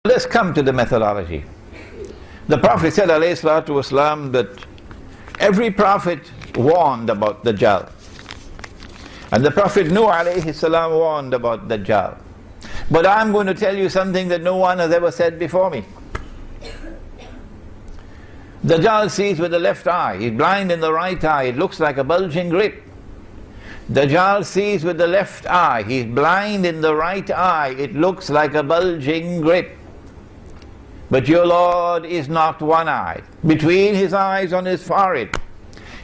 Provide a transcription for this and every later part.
Let's come to the methodology. The Prophet said, alayhi salatu wasalam, that every prophet warned about Dajjal. And the Prophet Nuh alayhi salam warned about Dajjal. But I'm going to tell you something that no one has ever said before me. Dajjal sees with the left eye. He's blind in the right eye. It looks like a bulging grape. Dajjal sees with the left eye. He's blind in the right eye. It looks like a bulging grape. But your Lord is not one-eyed. Between his eyes on his forehead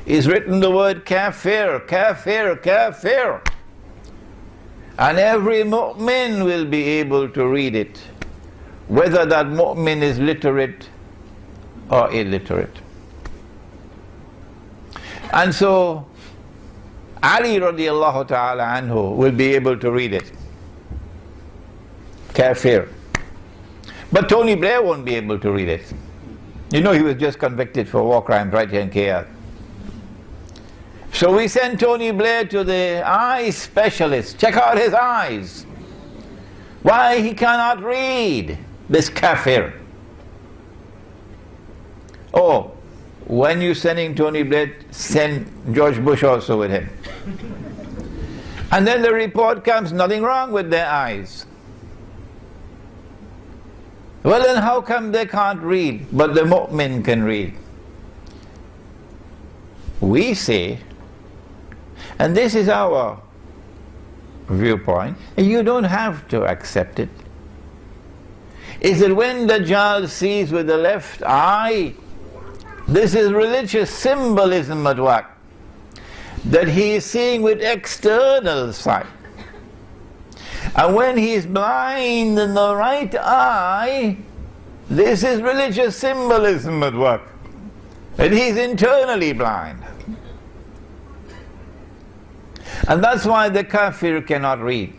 is written the word kafir, kafir, kafir. And every mu'min will be able to read it, whether that mu'min is literate or illiterate. And so Ali radiallahu ta'ala anhu will be able to read it. Kafir. But Tony Blair won't be able to read it. You know, he was just convicted for war crimes right here in KL. So we sent Tony Blair to the eye specialist. Check out his eyes. Why he cannot read, this kafir. Oh, when you're sending Tony Blair, send George Bush also with him. And then the report comes, nothing wrong with their eyes. Well, then how come they can't read, but the mu'min can read? We say, and this is our viewpoint, and you don't have to accept it, is that when Dajjal sees with the left eye, this is religious symbolism at work, that he is seeing with external sight. And when he is blind in the right eye, this is religious symbolism at work, that he is internally blind. And that's why the kafir cannot read.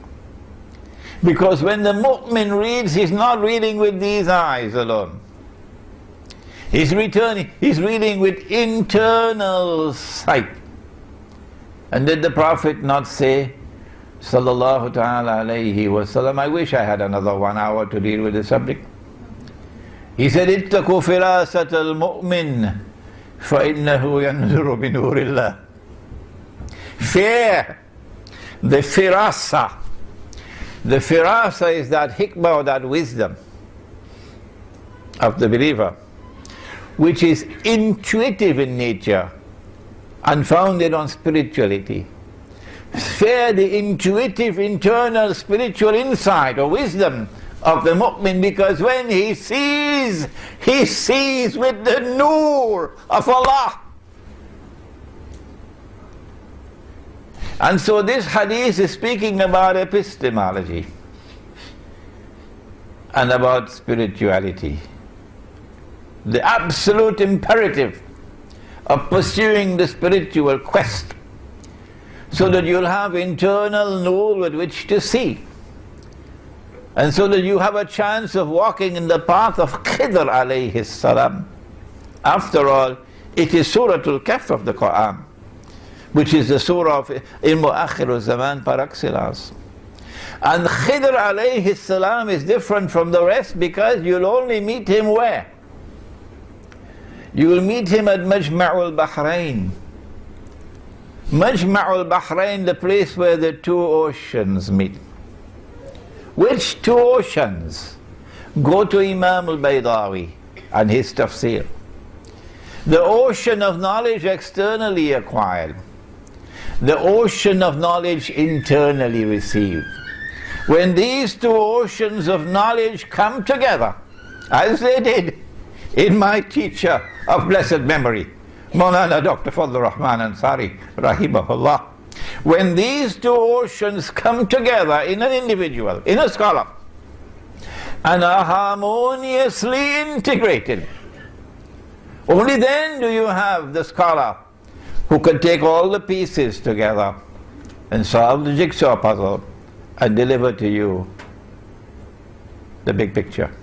Because when the mu'min reads, he's not reading with these eyes alone. He's reading with internal sight. And did the Prophet not say, sallallahu ta'ala alayhi wa sallam, I wish I had another 1 hour to deal with the subject. He said, ittaqu firasat al-mu'min fa innahu yanzuru bi nurillah. Fear the firasa. The firasa is that hikmah or that wisdom of the believer, which is intuitive in nature and founded on spirituality. Fear the intuitive, internal, spiritual insight or wisdom of the mu'min, because when he sees with the nur of Allah. And so this hadith is speaking about epistemology and about spirituality. The absolute imperative of pursuing the spiritual quest, so that you'll have internal nur with which to see, and so that you have a chance of walking in the path of Khidr alayhi salam. After all, it is Suratul Kahf of the Quran, which is the surah of Ilmu Akhiru Zaman par excellence. And Khidr alayhi salam is different from the rest because you'll only meet him where? You will meet him at Majma'ul Bahrain. Majma'ul Bahrain, the place where the two oceans meet. Which two oceans? Go to Imam al-Baydawi and his tafsir. The ocean of knowledge externally acquired, the ocean of knowledge internally received. When these two oceans of knowledge come together, as they did in my teacher of blessed memory, Maulana Dr. Fadl Rahman Ansari, rahimahullah, when these two oceans come together in an individual, in a scholar, and are harmoniously integrated, only then do you have the scholar who can take all the pieces together and solve the jigsaw puzzle and deliver to you the big picture.